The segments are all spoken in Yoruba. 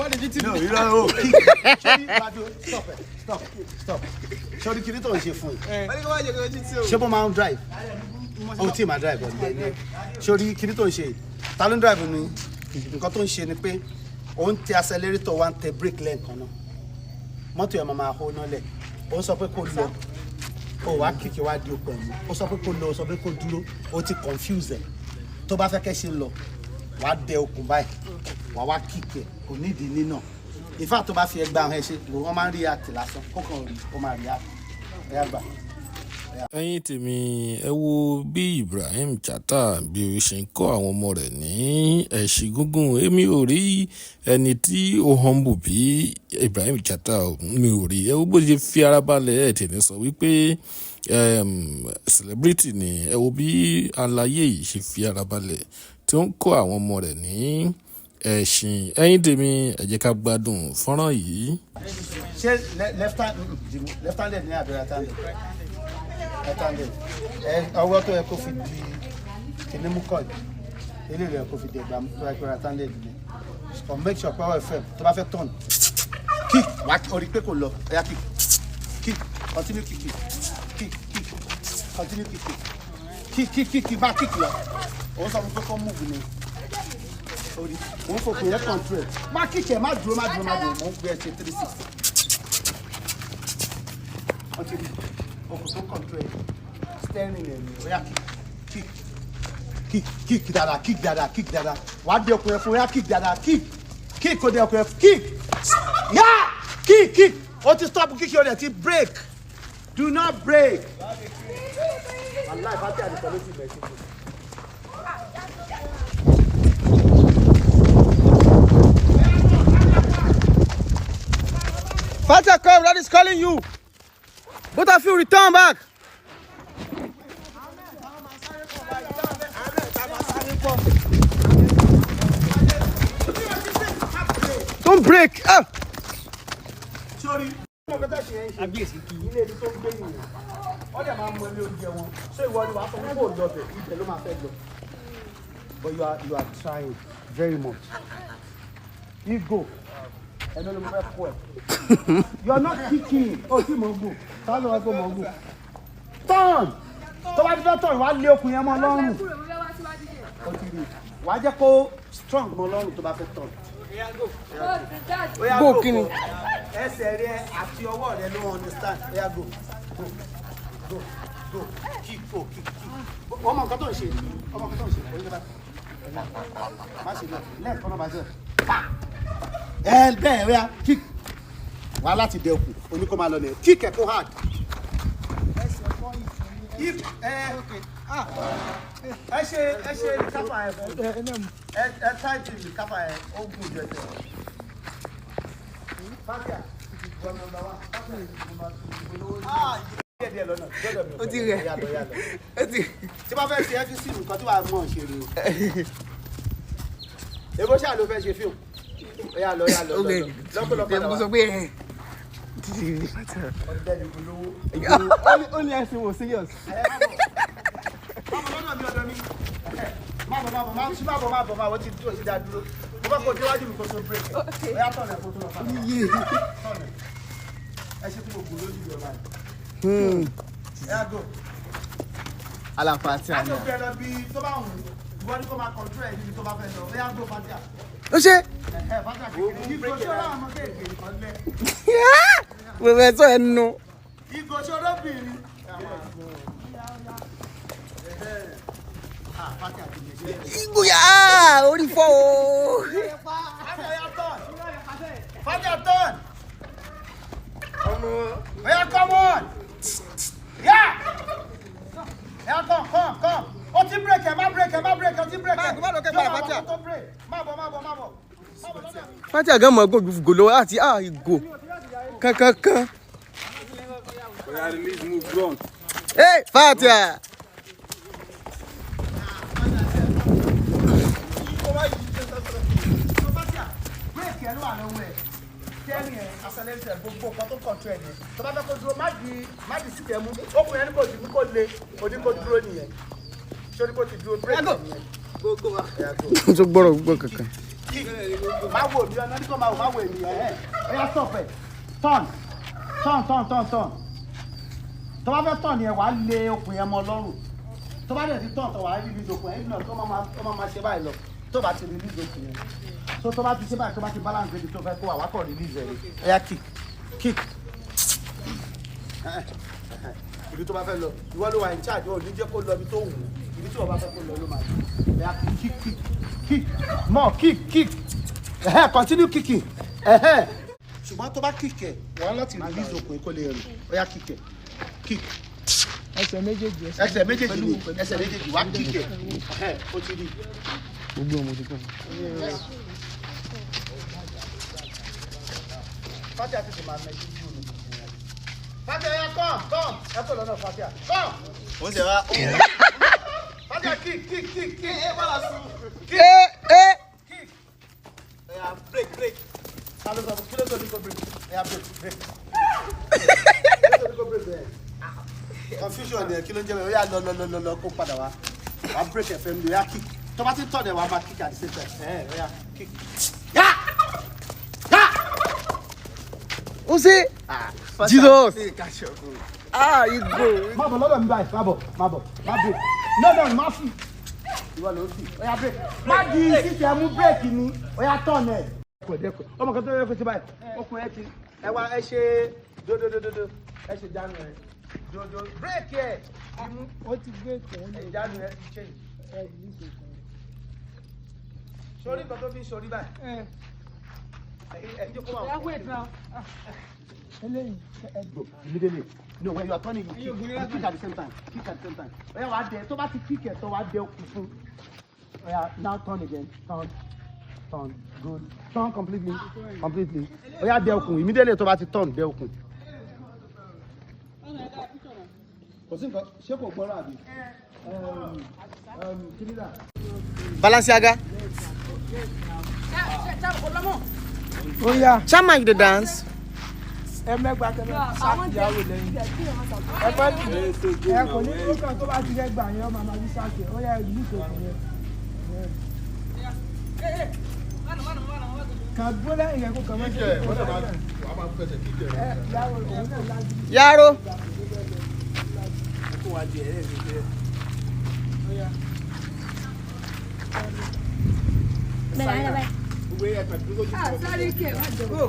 what did you do? No, you don't know. Stop. Sorry, kí ni tó ń ṣe fún yìí. Ṣé bó máa ń drive? Ó tí máa drive ọ̀dẹ̀. Sorry, kí ni tó ń ṣe? Ta ló ń drive ni? Nǹkan tó ń ṣe ni pé ó ń tẹ accelerator wá ń tẹ brake lẹ́ẹ̀kan náà. Mọ́tò ẹ̀ máa hó náà lẹ̀. Ó sọ pé kó lọ. Ó wá kíkì wá di okùn ẹ̀mí. Ó sọ pé kó lọ, ó sọ pé kó dúró. Ó ti confuse ẹ̀. Tó bá fẹ́ kẹ́ ṣe lọ, wàá dẹ okùn báyìí. Wàá wá kíkì ẹ̀. Kò nídìí nínà. In fact, tó bá fi ẹgbàá ẹ̀ ṣe, wọ́n máa ń react lásán. Kókàn rí, ó máa react. Ẹ yá gbà. Ẹ̀yin tèmi ẹ wo bí Ibrahim Chatta bí ó ṣe ń kọ́ àwọn ọmọ rẹ̀ ní ẹ̀ṣin gúngún. Èmi ò rí ẹni tí ó humble bí Ibrahim Chatta, mi ò rí. Ẹ wo bó ṣe fi ara balẹ̀ ẹ̀ tẹ̀lé sọ wípé celebrity ni. Ẹ wo bí aláyé yìí ṣe fi ara balẹ̀ tí ó ń kọ́ àwọn ọmọ rẹ̀ ní ẹ̀ṣin. Ẹ̀yin tèmi ẹ jẹ́ ká gbádùn fọ́nrán yìí. Ṣé left hand ní àbí right hand? Ọwọ́ tó yẹ kó fi di kìíní mú kọ́ yìí eléyìí yẹ kó fi di ẹ̀gbà tó yẹ kó ra tán lè dìde so make sure power fm tó bá fẹ́ turn kick wá orí pé kò lọ ẹ̀yà kick continue kick continue kick bá kick lọ òun sọ fún pé kó move ni orí òun fòkùn yẹn control má kick ẹ̀ má dúró mò ń gbé ẹ̀ ṣe 360 so control steering and oya kick dada wá dé okùn fún oya kick dada kick kò dé okùn kick yeah kick ó ti stop kick ó dé ti break do not break wallahi bá tẹ àdìsọ ló sì bẹ̀ sí i. Fatia, come, Dad is calling you. Both of you return back. Don't break. Sorry. But you are trying very much. You go. You are not kicking. Oh, see Mongo. Turn. Tó bá ti fẹ́ turn, wá lé okùn yẹn mọ́ lọ́rùn. Wá jẹ́ kó strong mọ́ lọ́rùn tó bá fẹ́ turn. Go kini. Ẹsẹ̀ rẹ àti ọwọ́ rẹ ló understand. Oya go. Kick. Ọmọ nǹkan tó ń ṣe. Oyin bá. Má ṣe lọ. Lẹ́ẹ̀kan náà bá jẹ́. Bẹ́ẹ̀ oya kick. Wá láti dẹ okùn. Oní kó máa lọ lẹ̀. Kick ẹ̀ kó hard. If ẹ ṣe kápá ẹ fún ẹ táìtì kápá ẹ ó gùn jù ẹsẹ̀. Fatia wọ nọ́mbà 1 díẹ̀ lọ́nà gbọ́dọ̀ mi. Ó ti rẹ̀. Tí bá fẹ́ ṣe ẹ́fíìsì nǹkan tí wàá mọ̀ ṣe rè o. Èbó ṣáà ló fẹ́ ṣe fíìmù. Ó lọ. Lọ́pọ̀lọpọ̀ only I say was serious. Má ti dúró sí dádúró. Mo bá kó déwájú mi kó tó break. Ó yá tọ̀nà kó tó lọ fà. Ẹ ṣe fún gbogbo lójú ìjọba yìí. Ẹ á go. Aláfàtì àná. Á tó gbẹ lọ bí tó bá wù ú. Ìwọ ni kó máa control ẹ̀ níbi tó bá fẹ́ lọ. Ó yá go Fatia. Ó ṣe. Fatia kékeré. Ìgò tí ó rà mọ́ kéèké kan lẹ̀. Wẹ̀wẹ̀ tó ẹnu. Ìgò tí ó lóbìnrin. Ìgbòyà orí fọ́ o. Fatia turn. Oya come on. Yeah. Come. Ó ti break ẹ má break ó ti break ẹ. Má lọ kẹ́ padà Fatia. Má bọ̀. Fatia gan mọ̀ gòlò àti ìgò kankan. Oya release move front. Hey Fatia. Break ẹ ló wà lọ́wọ́ ẹ̀. Steering ẹ accelerator gbogbo nǹkan tó control ẹ̀ ni. Tó bá fẹ́ kó dúró má di sí tẹ̀mú. Okùn yẹn ní kò dì kó le òní kó dúró nìyẹn. Ṣé o ní kó ti dúró break nìyẹn? Tó gbọ́rọ̀ gbọ́ kankan. kick. Má wò mí ọ̀nà ní kò má wò èmi ẹ̀. Oya stop ẹ̀. Turn. Tó bá fẹ́ turn yẹn wàá lé okùn yẹn mọ́ lọ́rùn. Tó bá dẹ̀ ti turn tó wàá release okùn yẹn náà tó máa ṣe báyìí lọ. Tó bá ti release okùn yẹn. So tó bá ti ṣe báyìí tó bá ti balance ibi tó fẹ́ kó wà wá kọ̀ release ẹ̀. Oya kick. Ibi tó bá fẹ́ lọ ìwọ ló wà in charge ò ní jẹ́ kó lọ ibi tó wù ú ibi tí wọ́n bá fẹ́ kó lọ ló máa lọ ẹ̀yà kick more kick continue kicking ṣùgbọ́n tó bá kick ẹ̀ wọ́n láti release okùn kó lè rìn ẹ̀yà kick ẹsẹ̀ méjèèjì ni ẹsẹ̀ méjèèjì wá kick ẹ̀ ó ti rí gbogbo ọmọ ti kọ́ Fatia ti máa mẹ́jú fún mi Fatia ya come ẹ kò lọ́nà Fatia come ó ṣe wá Fatia kick bala sùn kick break kalo sọ kilo tó ní kó break break confusion ni kí ló ń jẹ́ bẹ́ẹ̀ ó yà lọ kó padà wá wá break ẹ̀fẹ̀ mi ó yà kick tó bá ti tọ̀ dẹ̀ wá bá kick at the same time ó yà kick ó ṣe Jesus you go. Má bọ̀ lọ́dọ̀ mi báyìí má bọ̀ má break no má fi ìwọ ló fi ó yà break má di sísè mú break ni ó yà tọ̀ nẹ̀. ọmọ kan tó yẹ kó ti báyìí okùn ẹ ti ẹ wá ẹ ṣe dodo ẹ ṣe jánu ẹ dodo break ẹ ó ti gbé kẹ́ ẹ jánu ẹ ti change sórí kan tó fi sórí báyìí ẹ jókòó wà wọ́n. Immediately. No, when you are turning, you kick at the same time. Oya wá dẹ, tó bá ti kick ẹ̀ tó wá dẹ okùn fún. Oya now turn again. Turn. Good. Turn completely. Oya dẹ okùn. Immediately tó bá ti turn dẹ okùn. Kò sí nǹkan, ṣé kò gbọ́rọ̀ àbí? Balenciaga. Oh yeah. Chama you the dance. Ẹ mẹ́gbàá kẹ́mẹ́ sáàkì ìyàwó lẹ́yìn. Ẹ fẹ́ ẹ kò ní kó kàn tó bá ti rẹ́ gbà yẹn ọmọ àmàlí sáàkì ó yẹ ìlú ìkòkò yẹn. Kàn dúró lẹ́yìn yẹn kó kàn mọ́ sí ìkòkò. Yaro. Sorry, Kim. Go.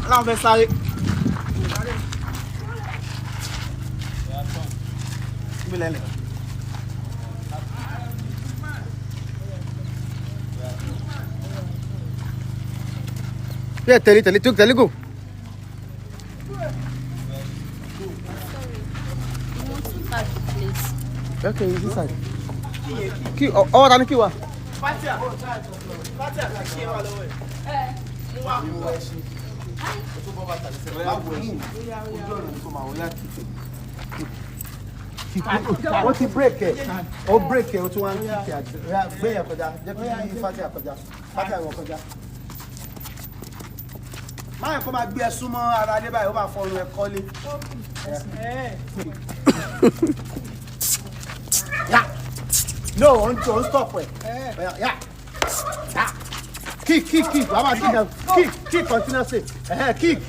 Aláwọ̀ fẹ́ sáré. Mílẹ̀lẹ̀. Yeah, tell go. Okay, it's inside. Key, oh, tani key wa? Fatia ka kí ẹ wà lọ́wọ́ ẹ̀. Mú wá ẹṣin. O tó bọ́ bá tàbí sẹ́wọ́n. Má wo ẹṣin. Ojú ọ̀nà ni kò máa wọ yá kìkì. Ó ti break ẹ̀. Ó break ẹ̀ ó tún wá ń kìkì àti. Gbé yẹn kọjá. Jẹ́ kí Fatia kọjá. Fatia wọ̀ kọjá. Máyọ̀ kó máa gbé ẹ súnmọ́ ara ilé báyìí ó máa fọ ọrùn ẹ kọ́lé. No, on stop it. Yeah. Kick. Wàá máa kick continuously. Kick.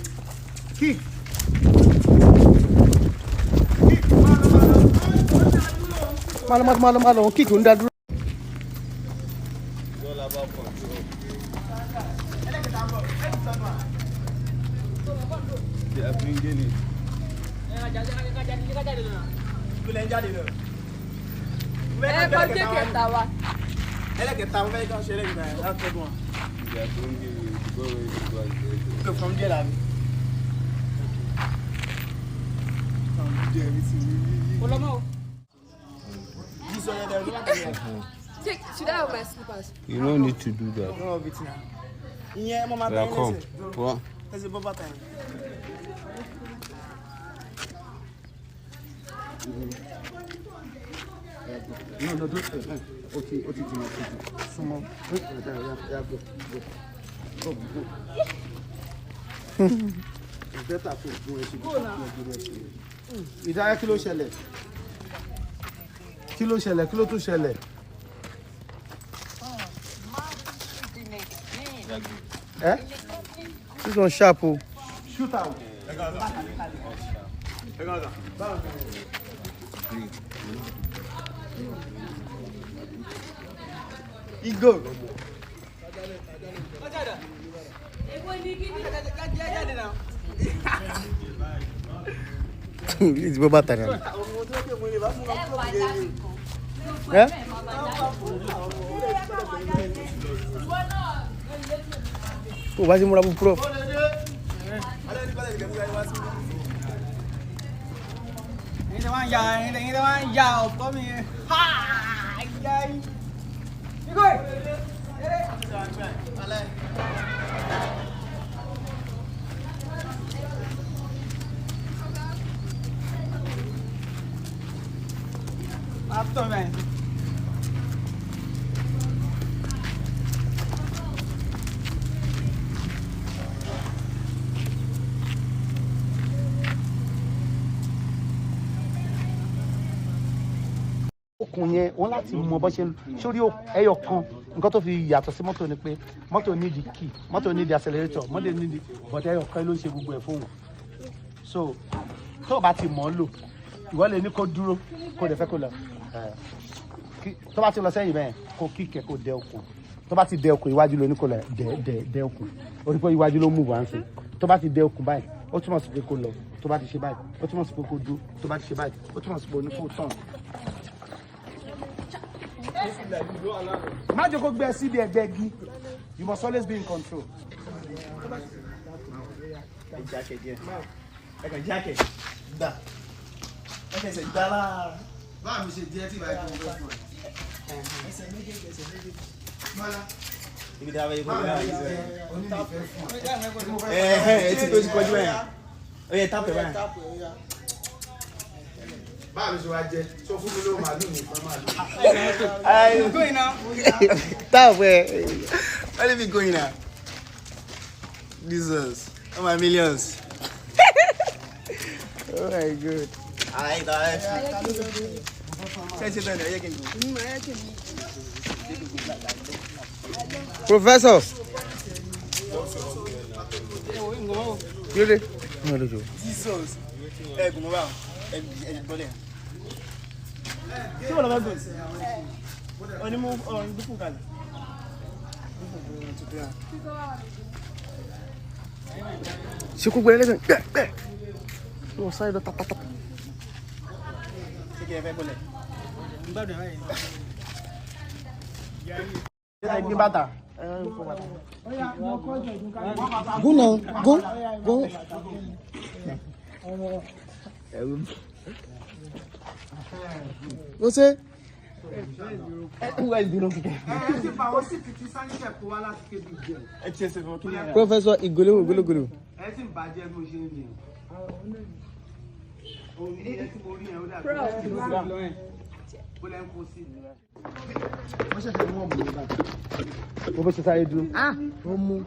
Malo, kick ń dá dúró. They are bringing it. Ẹlẹ́kẹ̀ta wa. Ẹlẹ́kẹ̀ta wọn fẹ́ kàn ṣe ẹlẹ́kẹ̀ta yẹn láti tọ́jú wọn. They are bringing it. Go away. Okay, from there abi. Olomo. This one there no matter there. Should I have my slippers? You don't need to do that. No of it now. Ìyẹn mo máa Yeah, tán come. lẹ́sẹ̀. What? Ẹsẹ̀ bọ́ bàtà yẹn. No, don't. Okay. Small. Go. It's better for go now. Ìdáyà kí ló ṣẹlẹ̀? Kí ló tún ṣẹlẹ̀? This one sharp. Oh. Shoot out. He go. It's better now. Yeah? Oh, why is it more pro? After man. Okùn yẹn wọ́n láti mọ bó ṣe sórí ẹyọ kan nǹkan tó fi yàtọ̀ sí mọ́tò ni pé mọ́tò need the key mọ́tò need the accelerator mọ́tò need the but ẹyọ kan ló ń ṣe gbogbo ẹ̀ fóun so tó o bá ti mọ̀ ọ́ lò ìwọ lè ní kó dúró kó dẹ̀ fẹ́ kó lọ tó bá ti lọ sẹ́yìn bẹ́ẹ̀ kó kíkẹ́ kó dẹ okùn tó bá ti dẹ okùn iwájú ló ní kó lọ dẹ okùn orí pé iwájú ló mú wá ń sè tó bá ti dẹ okùn báyìí ó túmọ̀ sí pé kó lọ tó bá ti ṣe báyìí ó túmọ̀ sí pé kó dúró tó bá ti ṣe báyìí ó túmọ̀ sí pé ó ní kó tàn. Má jẹ́ kó gbé síbi ẹgbẹ́ igi. You must always be in control. Báwo mi ṣe díẹ̀ tí ìbáyìí fún ọgbọ́n fún ẹ? Ẹsẹ̀ méjèèjì. Mọ́lá. Ibi tí a bẹ yẹ kó gbé náà yìí sẹ́yìn. Onímọ̀fẹ́ fún ọ. Etí tó ti kọjú ẹ̀. Ó yẹ tápù ẹ̀ báyìí. Báwo ṣe wá jẹ? Sọ fún mi ló màálù ní ìfẹ́ màálù. Going now. Tápù ẹ̀. Why let me go in now? Jesus. Oh my millions. Oh my God. Alright. Professor. Jesus. Ṣé kó gbé ẹlẹ́gbẹ̀ẹ́ gbẹ̀. Wọ́n sáré lọ tapatapa. Gbé bàtà. Go now. Go. What's it? Professor Igolo. Mo bó ṣe sáré dúró. Ó mú.